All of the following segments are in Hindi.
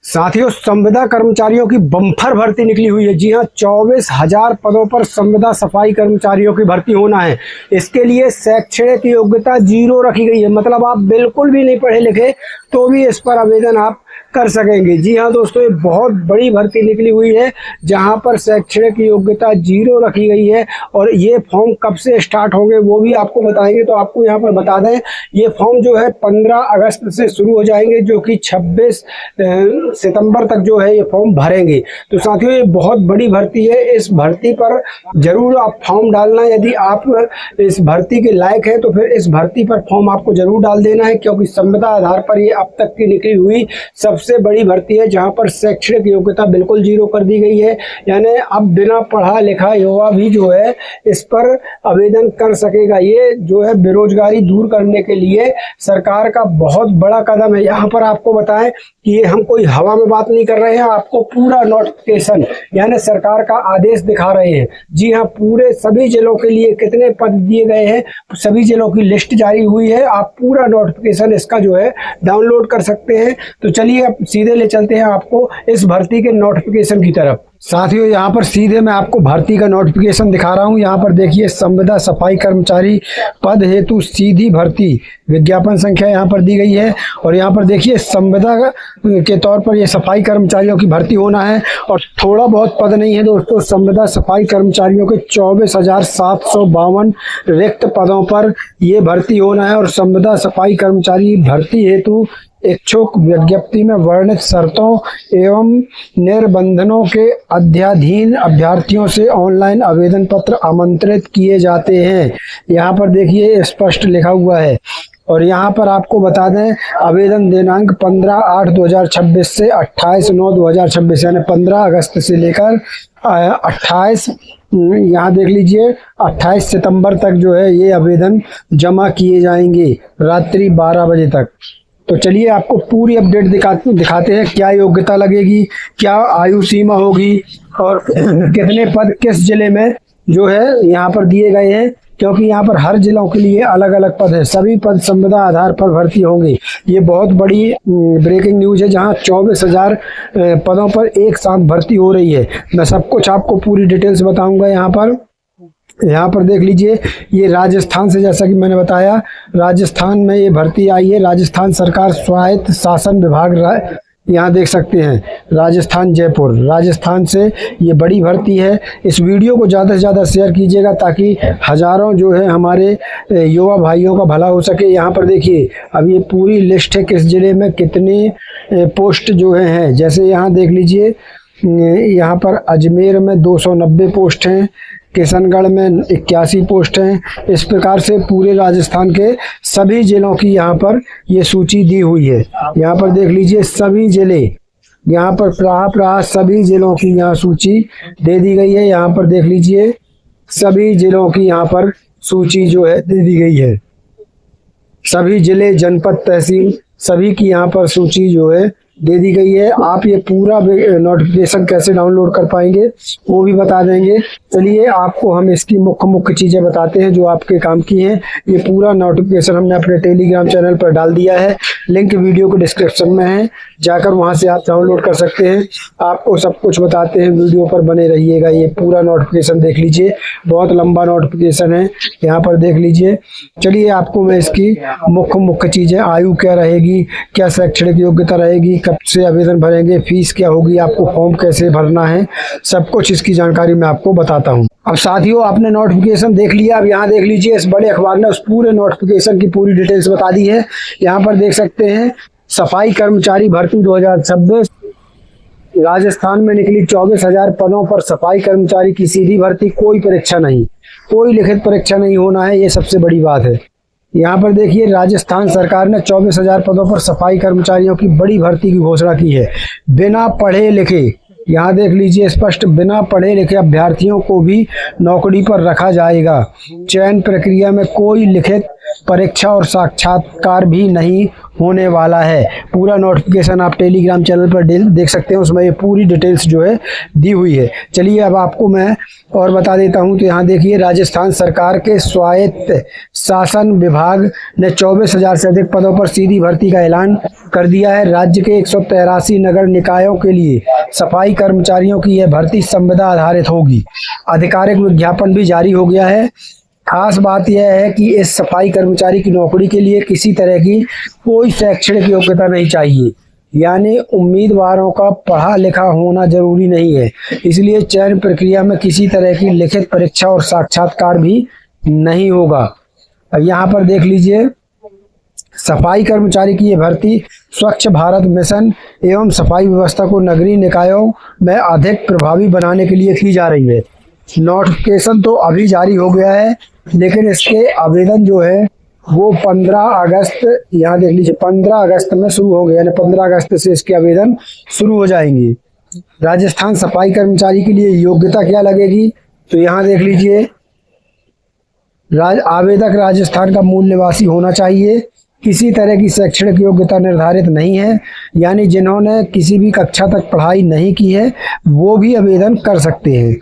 साथियों, संविदा कर्मचारियों की बम्पर भर्ती निकली हुई है। जी हां, 24,000 पदों पर संविदा सफाई कर्मचारियों की भर्ती होना है। इसके लिए शैक्षणिक योग्यता 0 रखी गई है। मतलब आप बिल्कुल भी नहीं पढ़े लिखे तो भी इस पर आवेदन आप कर सकेंगे। जी हाँ दोस्तों, ये बहुत बड़ी भर्ती निकली हुई है जहां पर शैक्षणिक योग्यता 0 रखी गई है। और ये फॉर्म कब से स्टार्ट होंगे वो भी आपको बताएंगे। तो आपको यहाँ पर बता दें, ये फॉर्म जो है 15 अगस्त से शुरू हो जाएंगे, जो कि 26 सितंबर तक जो है ये फॉर्म भरेंगे। तो साथियों, ये बहुत बड़ी भर्ती है। इस भर्ती पर जरूर आप फॉर्म डालना। यदि आप इस भर्ती के लायक है तो फिर इस भर्ती पर फॉर्म आपको जरूर डाल देना है, क्योंकि संविदा आधार पर ये अब तक की निकली हुई सबसे बड़ी भर्ती है जहां पर शैक्षणिक योग्यता बिल्कुल 0 कर दी गई है। यानी अब बिना पढ़ा लिखा युवा भी जो है इस पर आवेदन कर सकेगा। ये जो है बेरोजगारी दूर करने के लिए सरकार का बहुत बड़ा कदम है। यहाँ पर आपको बताएं कि ये हम कोई हवा में बात नहीं कर रहे हैं, आपको पूरा नोटिफिकेशन यानी सरकार का आदेश दिखा रहे हैं। जी हाँ, पूरे सभी जिलों के लिए कितने पद दिए गए हैं, सभी जिलों की लिस्ट जारी हुई है। आप पूरा नोटिफिकेशन इसका जो है डाउनलोड कर सकते हैं। तो चलिए अब सीधे ले चलते हैं आपको इस भर्ती के नोटिफिकेशन की तरफ। साथियों, यहाँ पर सीधे मैं आपको भर्ती का नोटिफिकेशन दिखा रहा हूँ। यहाँ पर देखिए, संविदा सफाई कर्मचारी पद हेतु सीधी भर्ती विज्ञापन संख्या यहाँ पर दी गई है। और यहाँ पर देखिए, संविदा के तौर पर ये सफाई कर्मचारियों की भर्ती होना है। और थोड़ा बहुत पद नहीं है दोस्तों, संविदा सफाई कर्मचारियों के 24,752 रिक्त पदों पर ये भर्ती होना है। और संविदा सफाई कर्मचारी भर्ती हेतु इच्छुक विज्ञप्ति में वर्णित शर्तों एवं निर्बंधनों के अध्याधीन अभ्यर्थियों से ऑनलाइन आवेदन पत्र आमंत्रित किए जाते हैं। यहाँ पर देखिए स्पष्ट लिखा हुआ है। और यहाँ पर आपको बता दें, आवेदन दिनांक 15/8/2026 से 28/9/2026 यानी 15 अगस्त से लेकर 28 यहाँ देख लीजिए 28 सितंबर तक जो है ये आवेदन जमा किए जाएंगे रात्रि 12 बजे तक। तो चलिए आपको पूरी अपडेट दिखाते हैं, क्या योग्यता लगेगी, क्या आयु सीमा होगी और कितने पद किस जिले में जो है यहाँ पर दिए गए हैं, क्योंकि यहाँ पर हर जिलों के लिए अलग अलग पद है। सभी पद संविदा आधार पर भर्ती होंगे। ये बहुत बड़ी ब्रेकिंग न्यूज है, जहाँ 24,000 पदों पर एक साथ भर्ती हो रही है। मैं सब कुछ आपको पूरी डिटेल्स बताऊंगा। यहाँ पर देख लीजिए, ये राजस्थान से, जैसा कि मैंने बताया, राजस्थान में ये भर्ती आई है। राजस्थान सरकार स्वायत्त शासन विभाग, यहाँ देख सकते हैं राजस्थान, जयपुर, राजस्थान से ये बड़ी भर्ती है। इस वीडियो को ज़्यादा से ज़्यादा शेयर कीजिएगा ताकि हज़ारों जो है हमारे युवा भाइयों का भला हो सके। यहाँ पर देखिए, अब ये पूरी लिस्ट है किस ज़िले में कितने पोस्ट जो हैं। जैसे यहाँ देख लीजिए, यहाँ पर अजमेर में 290 पोस्ट हैं, किशनगढ़ में 81 पोस्ट हैं। इस प्रकार से पूरे राजस्थान के सभी जिलों की यहाँ पर ये सूची दी हुई है। यहाँ पर देख लीजिए सभी जिले, यहाँ पर प्राह सभी जिलों की यहाँ सूची दे दी गई है। यहाँ पर देख लीजिए सभी जिलों की यहाँ पर सूची जो है दे दी गई है। सभी जिले, जनपद, तहसील सभी की यहाँ पर सूची जो है दे दी गई है। आप ये पूरा नोटिफिकेशन कैसे डाउनलोड कर पाएंगे वो भी बता देंगे। चलिए आपको हम इसकी मुख्य चीज़ें बताते हैं जो आपके काम की हैं। ये पूरा नोटिफिकेशन हमने अपने टेलीग्राम चैनल पर डाल दिया है, लिंक वीडियो के डिस्क्रिप्शन में है, जाकर वहां से आप डाउनलोड कर सकते हैं। आपको सब कुछ बताते हैं, वीडियो पर बने रहिएगा। ये पूरा नोटिफिकेशन देख लीजिए, बहुत लंबा नोटिफिकेशन है, यहाँ पर देख लीजिए। चलिए आपको मैं इसकी मुख्य चीज़ें, आयु क्या रहेगी, क्या शैक्षणिक योग्यता रहेगी, कब से आवेदन भरेंगे, फीस क्या होगी, आपको फॉर्म कैसे भरना है, सब कुछ इसकी जानकारी मैं आपको बताता हूँ। अब साथियों, आपने नोटिफिकेशन देख लिया। अब यहाँ देख लीजिए, इस बड़े अखबार ने उस पूरे नोटिफिकेशन की पूरी डिटेल्स बता दी है। यहाँ पर देख सकते हैं, सफाई कर्मचारी भर्ती 2026 राजस्थान में निकली 24,000 पदों पर सफाई कर्मचारी की सीधी भर्ती। कोई परीक्षा नहीं, कोई लिखित परीक्षा नहीं होना है, ये सबसे बड़ी बात है। यहाँ पर देखिए, राजस्थान सरकार ने 24,000 पदों पर सफाई कर्मचारियों की बड़ी भर्ती की घोषणा की है। बिना पढ़े लिखे, यहाँ देख लीजिए स्पष्ट, बिना पढ़े लिखे अभ्यर्थियों को भी नौकरी पर रखा जाएगा। चयन प्रक्रिया में कोई लिखित परीक्षा और साक्षात्कार भी नहीं होने वाला है। पूरा नोटिफिकेशन आप टेलीग्राम चैनल पर देख सकते हैं, उसमें ये पूरी डिटेल्स जो है दी हुई है। चलिए अब आपको मैं और बता देता हूं। तो यहाँ देखिए, राजस्थान सरकार के स्वायत्त शासन विभाग ने 24,000 से अधिक पदों पर सीधी भर्ती का ऐलान कर दिया है। राज्य के 183 नगर निकायों के लिए सफाई कर्मचारियों की यह भर्ती संविदा आधारित होगी। आधिकारिक विज्ञापन भी जारी हो गया है। खास बात यह है कि इस सफाई कर्मचारी की नौकरी के लिए किसी तरह की कोई शैक्षणिक योग्यता नहीं चाहिए, यानी उम्मीदवारों का पढ़ा लिखा होना जरूरी नहीं है। इसलिए चयन प्रक्रिया में किसी तरह की लिखित परीक्षा और साक्षात्कार भी नहीं होगा। अब यहाँ पर देख लीजिए, सफाई कर्मचारी की ये भर्ती स्वच्छ भारत मिशन एवं सफाई व्यवस्था को नगरीय निकायों में अधिक प्रभावी बनाने के लिए की जा रही है। नोटिफिकेशन तो अभी जारी हो गया है, लेकिन इसके आवेदन जो है वो 15 अगस्त, यहाँ देख लीजिए 15 अगस्त में शुरू हो गया, यानी 15 अगस्त से इसके आवेदन शुरू हो जाएंगे। राजस्थान सफाई कर्मचारी के लिए योग्यता क्या लगेगी, तो यहाँ देख लीजिए, आवेदक राजस्थान का मूल निवासी होना चाहिए। किसी तरह की शैक्षणिक योग्यता निर्धारित नहीं है, यानी जिन्होंने किसी भी कक्षा तक पढ़ाई नहीं की है वो भी आवेदन कर सकते हैं।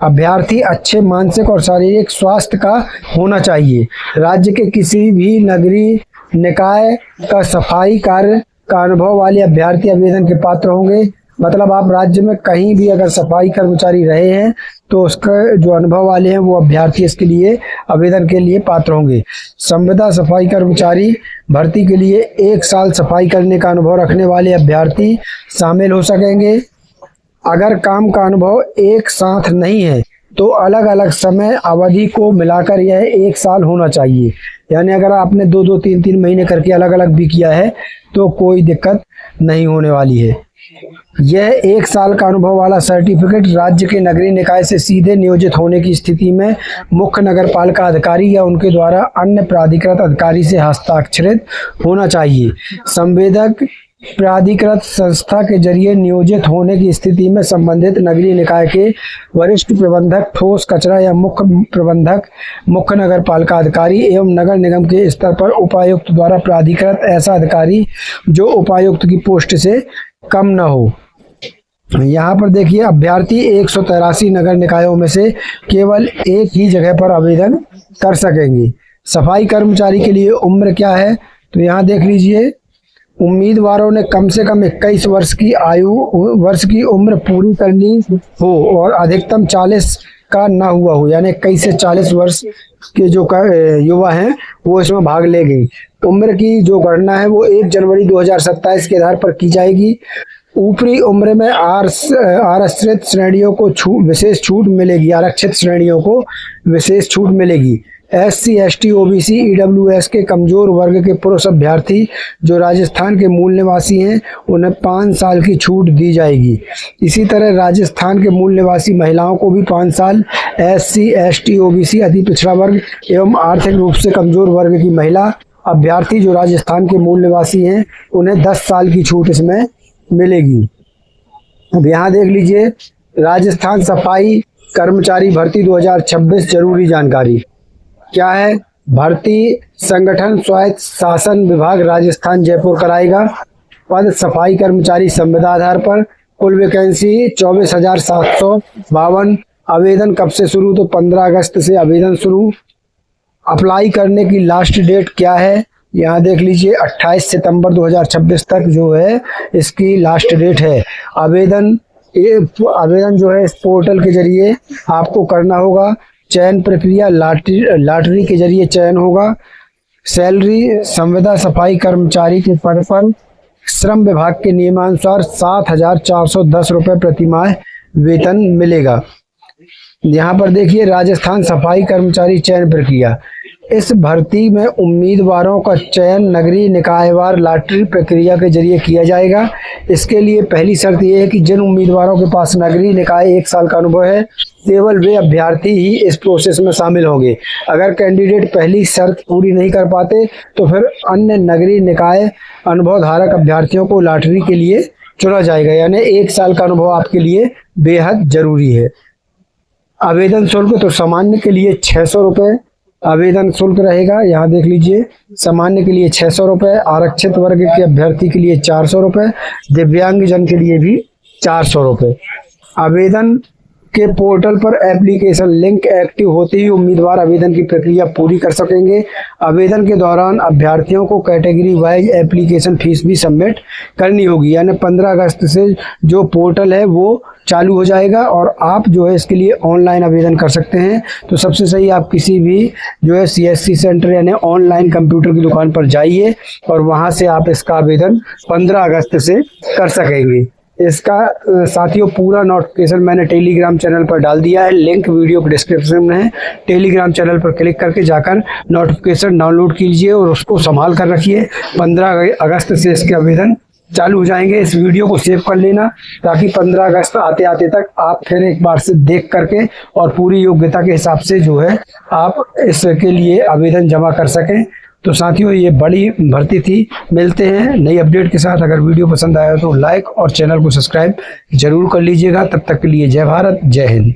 अभ्यर्थी अच्छे मानसिक और शारीरिक स्वास्थ्य का होना चाहिए। राज्य के किसी भी नगरीय निकाय का सफाई कार्य का अनुभव वाले अभ्यर्थी आवेदन के पात्र होंगे। मतलब आप राज्य में कहीं भी अगर सफाई कर्मचारी रहे हैं तो उसका जो अनुभव वाले हैं वो अभ्यर्थी इसके लिए आवेदन के लिए पात्र होंगे। संविदा सफाई कर्मचारी भर्ती के लिए 1 साल सफाई करने का अनुभव रखने वाले अभ्यर्थी शामिल हो सकेंगे। अगर काम का अनुभव एक साथ नहीं है तो अलग अलग समय अवधि को मिलाकर यह 1 साल होना चाहिए। यानी अगर आपने 2-2, 3-3 महीने करके अलग अलग भी किया है तो कोई दिक्कत नहीं होने वाली है। यह 1 साल का अनुभव वाला सर्टिफिकेट राज्य के नगरीय निकाय से सीधे नियोजित होने की स्थिति में मुख्य नगर पालिका अधिकारी या उनके द्वारा अन्य प्राधिकृत अधिकारी से हस्ताक्षरित होना चाहिए। संवेदक प्राधिकृत संस्था के जरिए नियोजित होने की स्थिति में संबंधित नगरीय निकाय के वरिष्ठ प्रबंधक, ठोस कचरा या मुख्य प्रबंधक, मुख्य नगर पालिका अधिकारी एवं नगर निगम के स्तर पर उपायुक्त द्वारा प्राधिकृत ऐसा अधिकारी जो उपायुक्त की पोस्ट से कम न हो। यहाँ पर देखिए, अभ्यर्थी 183 नगर निकायों में से केवल एक ही जगह पर आवेदन कर सकेंगे। सफाई कर्मचारी के लिए उम्र क्या है, तो यहाँ देख लीजिए, उम्मीदवारों ने कम से कम 21 वर्ष की उम्र पूरी करनी हो और अधिकतम 40 का ना हुआ हो, यानी 21 से 40 वर्ष के जो युवा हैं वो इसमें भाग लेंगे। उम्र की जो गणना है वो 1 जनवरी 2027 के आधार पर की जाएगी। ऊपरी उम्र में आरक्षित श्रेणियों को विशेष छूट मिलेगी। आरक्षित श्रेणियों को विशेष छूट मिलेगी। SC, ST, OBC, EWS के कमजोर वर्ग के पुरुष अभ्यर्थी जो राजस्थान के मूल निवासी हैं उन्हें 5 साल की छूट दी जाएगी। इसी तरह राजस्थान के मूल निवासी महिलाओं को भी 5 साल, SC, ST, OBC अति पिछड़ा वर्ग एवं आर्थिक रूप से कमजोर वर्ग की महिला अभ्यर्थी जो राजस्थान के मूल निवासी हैं उन्हें 10 साल की छूट इसमें मिलेगी। अब यहाँ देख लीजिए, राजस्थान सफाई कर्मचारी भर्ती 2026 जरूरी जानकारी क्या है। भर्ती संगठन स्वायत्त शासन विभाग राजस्थान जयपुर कराएगा। पद सफाई कर्मचारी संविदा आधार पर। कुल वैकेंसी 24,752। आवेदन कब से शुरू, तो 15 अगस्त से आवेदन शुरू। अप्लाई करने की लास्ट डेट क्या है, यहाँ देख लीजिए 28 सितंबर 2026 तक जो है इसकी लास्ट डेट है। आवेदन जो है इस पोर्टल के जरिए आपको करना होगा। चयन प्रक्रिया लॉटरी के जरिए चयन होगा। सैलरी संविदा सफाई कर्मचारी के पद पर श्रम विभाग के नियमानुसार 7,410 रुपये प्रतिमाह वेतन मिलेगा। यहाँ पर देखिए, राजस्थान सफाई कर्मचारी चयन प्रक्रिया। इस भर्ती में उम्मीदवारों का चयन नगरीय निकायवार लॉटरी प्रक्रिया के जरिए किया जाएगा। इसके लिए पहली शर्त यह है कि जिन उम्मीदवारों के पास नगरीय निकाय 1 साल का अनुभव है केवल वे अभ्यर्थी ही इस प्रोसेस में शामिल होंगे। अगर कैंडिडेट पहली शर्त पूरी नहीं कर पाते तो फिर अन्य नगरीय निकाय अनुभव धारक अभ्यर्थियों को लॉटरी के लिए चुना जाएगा। यानी 1 साल का अनुभव आपके लिए बेहद जरूरी है। आवेदन शुल्क तो सामान्य के लिए 600 रुपये आवेदन शुल्क रहेगा, यहाँ देख लीजिए, सामान्य के लिए 600 रुपये, आरक्षित वर्ग के अभ्यर्थी के लिए 400 रुपये, दिव्यांगजन के लिए भी 400 रुपये। आवेदन के पोर्टल पर एप्लीकेशन लिंक एक्टिव होते ही उम्मीदवार आवेदन की प्रक्रिया पूरी कर सकेंगे। आवेदन के दौरान अभ्यर्थियों को कैटेगरी वाइज एप्लीकेशन फीस भी सबमिट करनी होगी, यानी 15 अगस्त से जो पोर्टल है वो चालू हो जाएगा और आप जो है इसके लिए ऑनलाइन आवेदन कर सकते हैं। तो सबसे सही आप किसी भी जो है CSC सेंटर यानी ऑनलाइन कंप्यूटर की दुकान पर जाइए और वहां से आप इसका आवेदन 15 अगस्त से कर सकेंगे। इसका साथियों पूरा नोटिफिकेशन मैंने टेलीग्राम चैनल पर डाल दिया है, लिंक वीडियो के डिस्क्रिप्शन में है। टेलीग्राम चैनल पर क्लिक करके जाकर नोटिफिकेशन डाउनलोड कीजिए और उसको संभाल कर रखिए। 15 अगस्त से इसके आवेदन चालू हो जाएंगे। इस वीडियो को सेव कर लेना ताकि 15 अगस्त आते आते तक आप फिर एक बार से देख करके और पूरी योग्यता के हिसाब से जो है आप इसके लिए आवेदन जमा कर सकें। तो साथियों ये बड़ी भर्ती थी। मिलते हैं नई अपडेट के साथ। अगर वीडियो पसंद आया तो लाइक और चैनल को सब्सक्राइब जरूर कर लीजिएगा। तब तक के लिए जय भारत, जय हिंद।